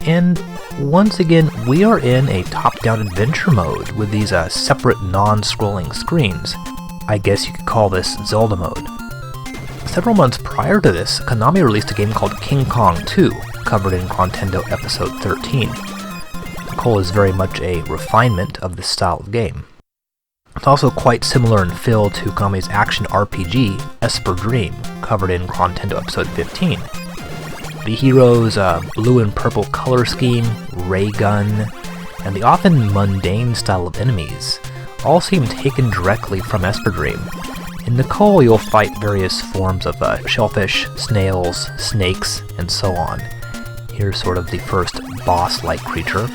And once again, we are in a top-down adventure mode with these separate non-scrolling screens. I guess you could call this Zelda mode. Several months prior to this, Konami released a game called King Kong 2, covered in Chrontendo episode 13. Nicol is very much a refinement of this style of game. It's also quite similar in feel to Konami's action RPG, Esper Dream, covered in Chrontendo episode 15. The hero's blue and purple color scheme, ray gun, and the often mundane style of enemies all seem taken directly from Esper Dream. In Nicol, you'll fight various forms of shellfish, snails, snakes, and so on. Here's sort of the first boss-like creature.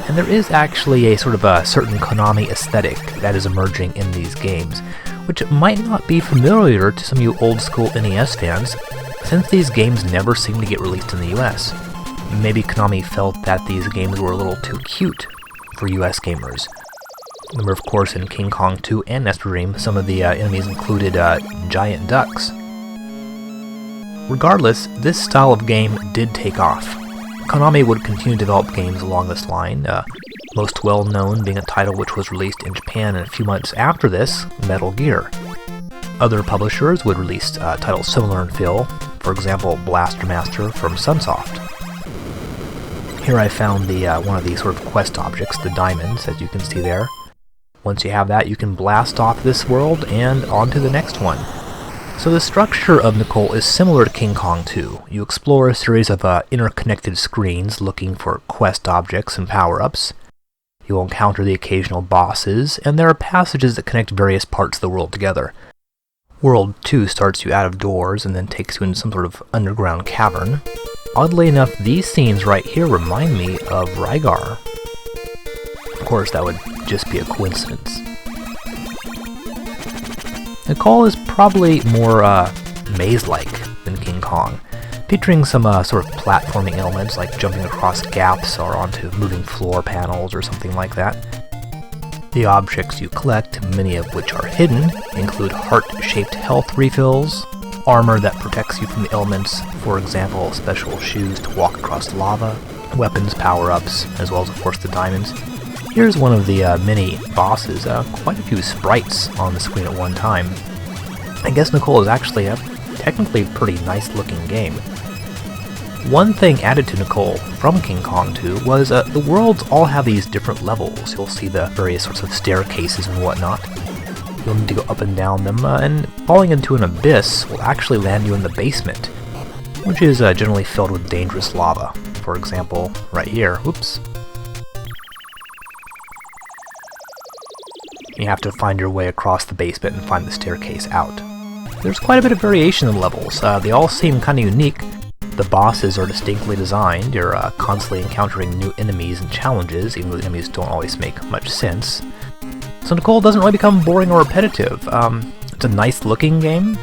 And there is actually a sort of a certain Konami aesthetic that is emerging in these games, which might not be familiar to some of you old-school NES fans, since these games never seem to get released in the US. Maybe Konami felt that these games were a little too cute for US gamers. Remember, of course, in King Kong 2 and Esper Dream, some of the enemies included giant ducks. Regardless, this style of game did take off. Konami would continue to develop games along this line, most well-known being a title which was released in Japan a few months after this, Metal Gear. Other publishers would release titles similar in feel, for example, Blaster Master from Sunsoft. Here I found the one of these sort of quest objects, the diamonds, as you can see there. Once you have that, you can blast off this world and on to the next one. So the structure of Nicol is similar to King Kong 2. You explore a series of interconnected screens looking for quest objects and power-ups. You will encounter the occasional bosses, and there are passages that connect various parts of the world together. World 2 starts you out of doors and then takes you into some sort of underground cavern. Oddly enough, these scenes right here remind me of Rygar. Of course, that would just be a coincidence. Nicol is probably more maze-like than King Kong, featuring some sort of platforming elements like jumping across gaps or onto moving floor panels or something like that. The objects you collect, many of which are hidden, include heart-shaped health refills, armor that protects you from the elements, for example, special shoes to walk across lava, weapons, power-ups, as well as, of course, the diamonds. Here's one of the mini bosses, quite a few sprites on the screen at one time. I guess Nicol is actually a technically pretty nice looking game. One thing added to Nicol from King Kong 2 was the worlds all have these different levels. You'll see the various sorts of staircases and whatnot. You'll need to go up and down them, and falling into an abyss will actually land you in the basement, which is generally filled with dangerous lava. For example, right here, whoops. You have to find your way across the basement and find the staircase out. There's quite a bit of variation in levels. They all seem kind of unique. The bosses are distinctly designed. You're constantly encountering new enemies and challenges, even though the enemies don't always make much sense. So Nicol doesn't really become boring or repetitive. It's a nice looking game,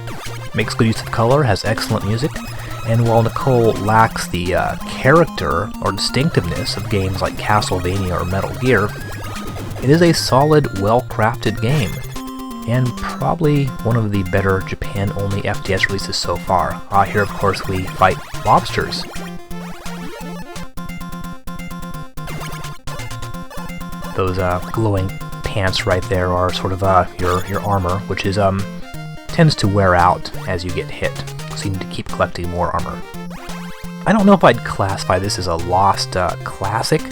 makes good use of color, has excellent music, and while Nicol lacks the character or distinctiveness of games like Castlevania or Metal Gear, it is a solid, well-crafted game, and probably one of the better Japan-only FDS releases so far. Here, of course, we fight lobsters. Those glowing pants right there are sort of your armor, which is tends to wear out as you get hit, so you need to keep collecting more armor. I don't know if I'd classify this as a lost classic,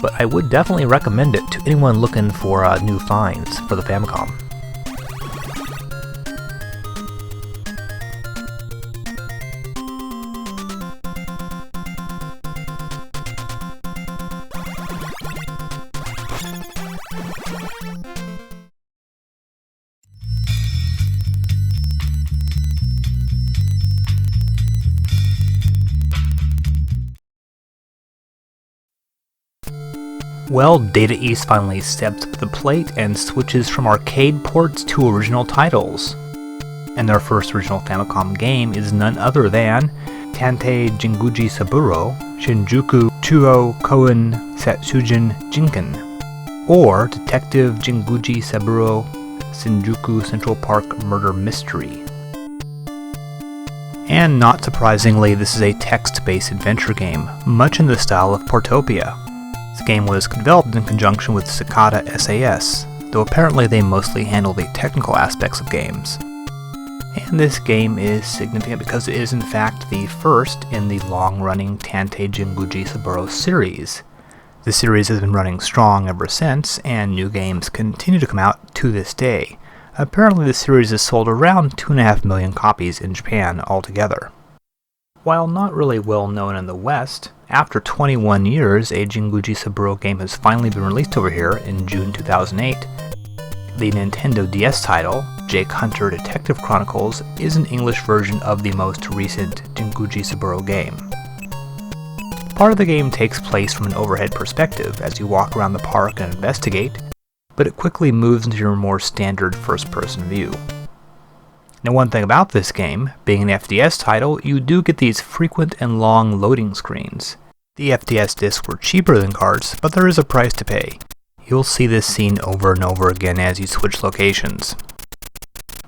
but I would definitely recommend it to anyone looking for new finds for the Famicom. Well, Data East finally steps up to the plate and switches from arcade ports to original titles. And their first original Famicom game is none other than Tantei Jinguuji Saburou, Shinjuku Chuuou Kouen Satsujin Jiken, or Detective Jinguuji Saburou Shinjuku Central Park Murder Mystery. And not surprisingly, this is a text-based adventure game, much in the style of Portopia. This game was developed in conjunction with Cicada SAS, though apparently they mostly handle the technical aspects of games. And this game is significant because it is in fact the first in the long-running Tantei Jinguuji Saburou series. The series has been running strong ever since, and new games continue to come out to this day. Apparently the series has sold around 2.5 million copies in Japan altogether. While not really well known in the West, after 21 years a Jinguuji Saburou game has finally been released over here in June 2008. The Nintendo DS title, Jake Hunter Detective Chronicles, is an English version of the most recent Jinguuji Saburou game. Part of the game takes place from an overhead perspective as you walk around the park and investigate, but it quickly moves into your more standard first-person view. Now, one thing about this game, being an FDS title, you do get these frequent and long loading screens. The FDS discs were cheaper than cards, but there is a price to pay. You'll see this scene over and over again as you switch locations.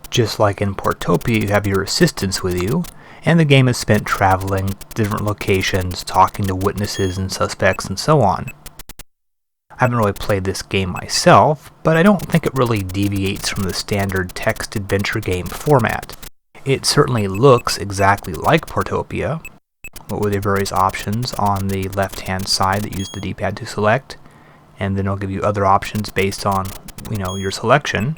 Just like in Portopia, you have your assistants with you, and the game is spent traveling to different locations, talking to witnesses and suspects, and so on. I haven't really played this game myself, but I don't think it really deviates from the standard text adventure game format. It certainly looks exactly like Portopia, but with the various options on the left-hand side that use the D-pad to select, and then it'll give you other options based on, your selection.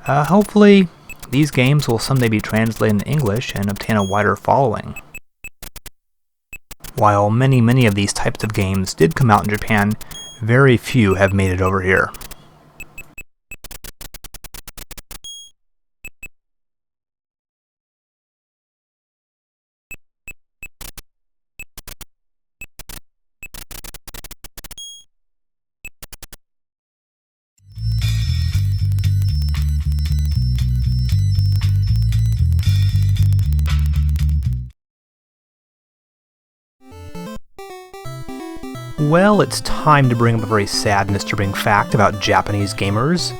Hopefully, these games will someday be translated into English and obtain a wider following. While many of these types of games did come out in Japan, very few have made it over here. Well, it's time to bring up a very sad and disturbing fact about Japanese gamers.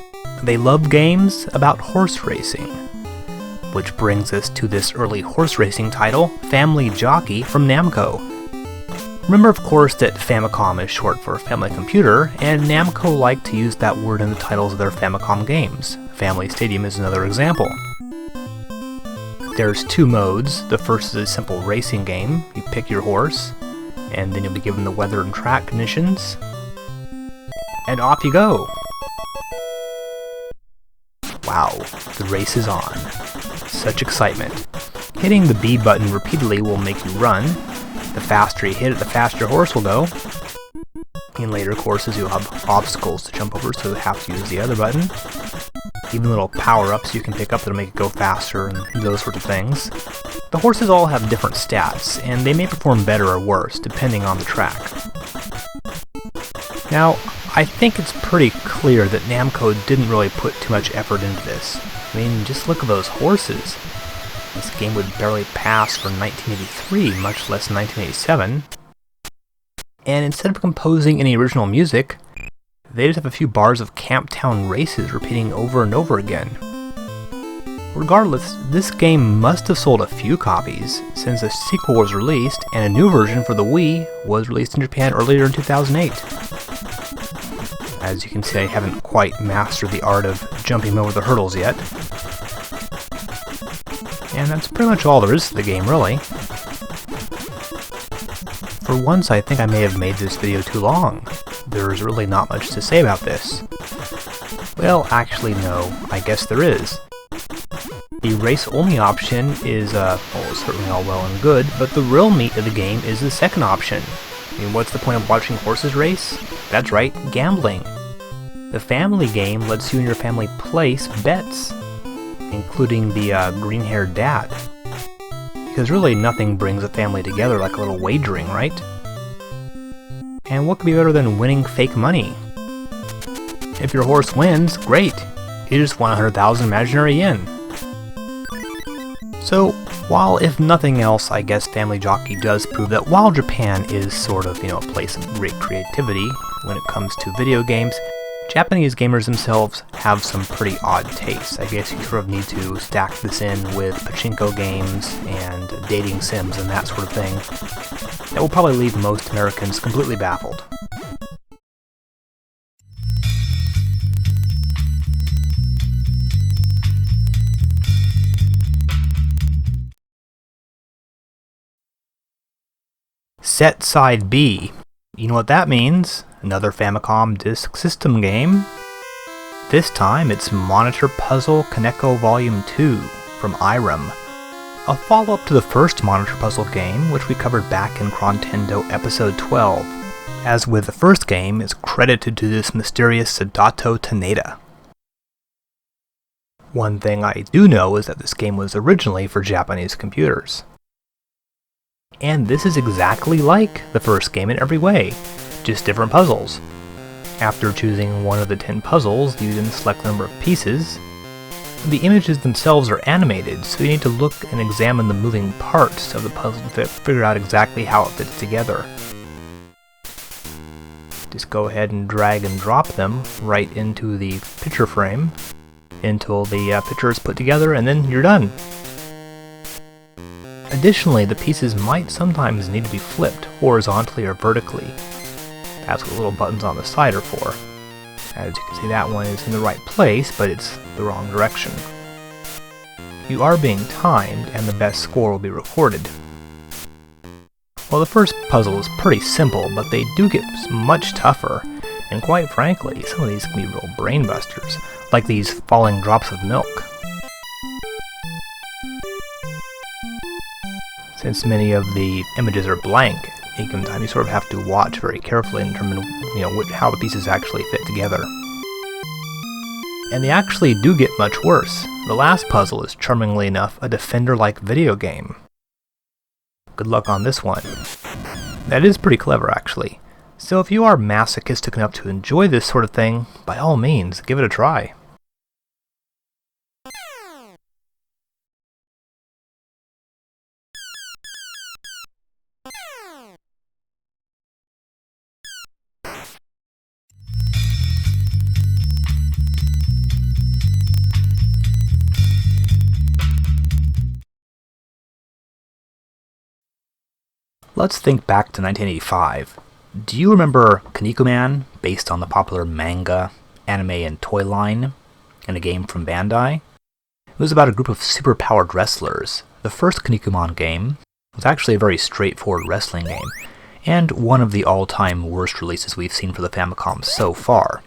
They love games about horse racing. Which brings us to this early horse racing title, Family Jockey from Namco. Remember, of course, that Famicom is short for Family Computer, and Namco liked to use that word in the titles of their Famicom games. Family Stadium is another example. There's two modes. The first is a simple racing game. You pick your horse, and then you'll be given the weather and track conditions, and off you go. Wow, the race is on. Such excitement. Hitting the B button repeatedly will make you run. The faster you hit it, the faster your horse will go. In later courses, you'll have obstacles to jump over, so you'll have to use the other button. Even little power-ups you can pick up that'll make it go faster and those sorts of things. The horses all have different stats, and they may perform better or worse, depending on the track. Now, I think it's pretty clear that Namco didn't really put too much effort into this. I mean, just look at those horses. This game would barely pass for 1983, much less 1987. And instead of composing any original music, they just have a few bars of Camptown races repeating over and over again. Regardless, this game must have sold a few copies, since a sequel was released and a new version for the Wii was released in Japan earlier in 2008. As you can see, I haven't quite mastered the art of jumping over the hurdles yet. And that's pretty much all there is to the game, really. For once, I think I may have made this video too long. There's really not much to say about this. Well, actually no, I guess there is. The race-only option is, certainly all well and good, but the real meat of the game is the second option. I mean, what's the point of watching horses race? That's right, gambling. The family game lets you and your family place bets, including the green-haired dad. Because really nothing brings a family together like a little wagering, right? And what could be better than winning fake money? If your horse wins, great! You just won 100,000 imaginary yen. So, while if nothing else, I guess Family Jockey does prove that while Japan is sort of, a place of great creativity when it comes to video games, Japanese gamers themselves have some pretty odd tastes. I guess you sort of need to stack this in with pachinko games and dating sims and that sort of thing. That will probably leave most Americans completely baffled. Set Side B. You know what that means? Another Famicom Disk System game. This time it's Monitor Puzzle Kineco Volume 2 from Irem, a follow-up to the first Monitor Puzzle game, which we covered back in Chrontendo Episode 12. As with the first game, it's credited to this mysterious Sadato Taneda. One thing I do know is that this game was originally for Japanese computers. And this is exactly like the first game in every way, just different puzzles. After choosing one of the 10 puzzles, you then select the number of pieces. The images themselves are animated, so you need to look and examine the moving parts of the puzzle to figure out exactly how it fits together. Just go ahead and drag and drop them right into the picture frame until the picture is put together, and then you're done. Additionally, the pieces might sometimes need to be flipped horizontally or vertically. That's what the little buttons on the side are for. As you can see, that one is in the right place, but it's the wrong direction. You are being timed, and the best score will be recorded. Well, the first puzzle is pretty simple, but they do get much tougher, and quite frankly, some of these can be real brain busters, like these falling drops of milk. Since many of the images are blank, at any given time you sort of have to watch very carefully and determine, how the pieces actually fit together. And they actually do get much worse. The last puzzle is, charmingly enough, a Defender-like video game. Good luck on this one. That is pretty clever, actually. So if you are masochistic enough to enjoy this sort of thing, by all means, give it a try. Let's think back to 1985. Do you remember Kinnikuman, based on the popular manga, anime, and toy line, and a game from Bandai? It was about a group of super-powered wrestlers. The first Kinnikuman game was actually a very straightforward wrestling game, and one of the all-time worst releases we've seen for the Famicom so far.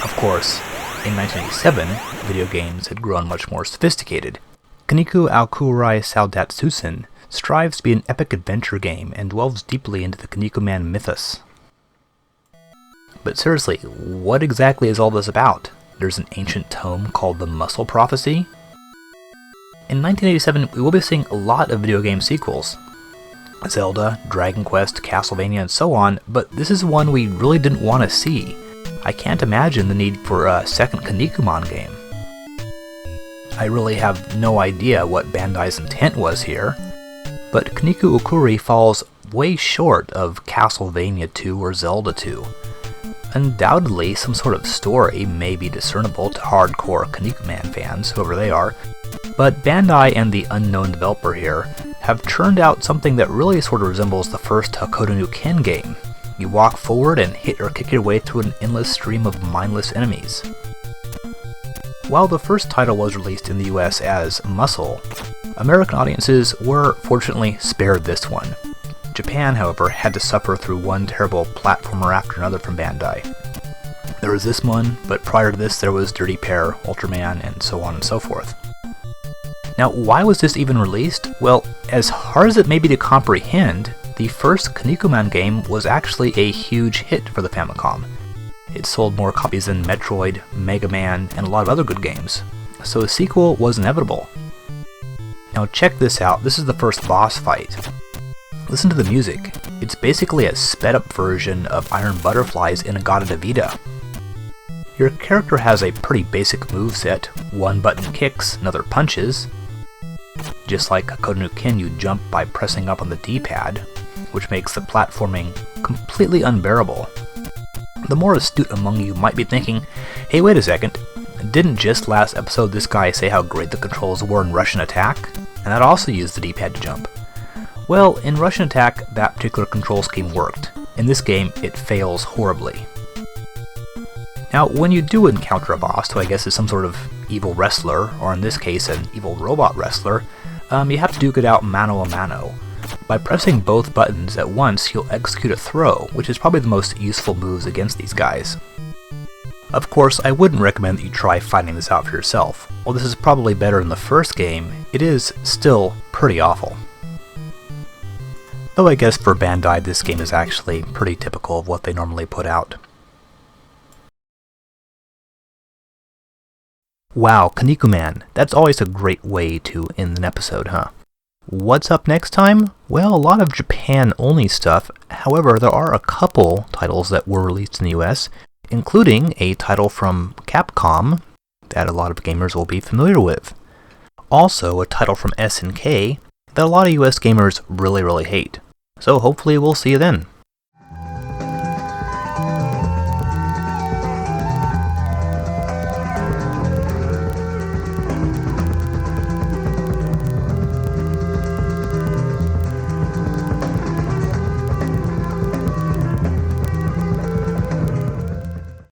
Of course, in 1987, video games had grown much more sophisticated. Kinniku Ookurai Soudatsusen strives to be an epic adventure game and delves deeply into the Kinnikuman mythos. But seriously, what exactly is all this about? There's an ancient tome called the Muscle Prophecy. In 1987, we will be seeing a lot of video game sequels. Zelda, Dragon Quest, Castlevania, and so on, but this is one we really didn't want to see. I can't imagine the need for a second Kinnikuman game. I really have no idea what Bandai's intent was here, but Kinniku Ookurai falls way short of Castlevania 2 or Zelda 2. Undoubtedly, some sort of story may be discernible to hardcore Kinnikuman fans, whoever they are, but Bandai and the unknown developer here have churned out something that really sort of resembles the first Hokuto no Ken game. You walk forward and hit or kick your way through an endless stream of mindless enemies. While the first title was released in the US as Muscle, American audiences were fortunately spared this one. Japan, however, had to suffer through one terrible platformer after another from Bandai. There was this one, but prior to this there was Dirty Pair, Ultraman, and so on and so forth. Now, why was this even released? Well, as hard as it may be to comprehend, the first Kinnikuman game was actually a huge hit for the Famicom. It sold more copies than Metroid, Mega Man, and a lot of other good games, so a sequel was inevitable. Now check this out, this is the first boss fight. Listen to the music. It's basically a sped up version of Iron Butterflies in Agata de Vida. Your character has a pretty basic moveset, one button kicks, another punches. Just like Hakoto no Ken, you jump by pressing up on the D-pad, which makes the platforming completely unbearable. The more astute among you might be thinking, hey wait a second, didn't just last episode this guy say how great the controls were in Russian Attack? And that also used the D-pad to jump. Well, in Russian Attack, that particular control scheme worked. In this game, it fails horribly. Now, when you do encounter a boss, who I guess is some sort of evil wrestler, or in this case an evil robot wrestler, you have to duke it out mano a mano. By pressing both buttons at once, he'll execute a throw, which is probably the most useful moves against these guys. Of course, I wouldn't recommend that you try finding this out for yourself. While this is probably better than the first game, it is still pretty awful. Though I guess for Bandai this game is actually pretty typical of what they normally put out. Wow, Kinnikuman, that's always a great way to end an episode, huh? What's up next time? Well, a lot of Japan-only stuff, however there are a couple titles that were released in the US, including a title from Capcom that a lot of gamers will be familiar with. Also, a title from SNK that a lot of US gamers really hate. So hopefully we'll see you then.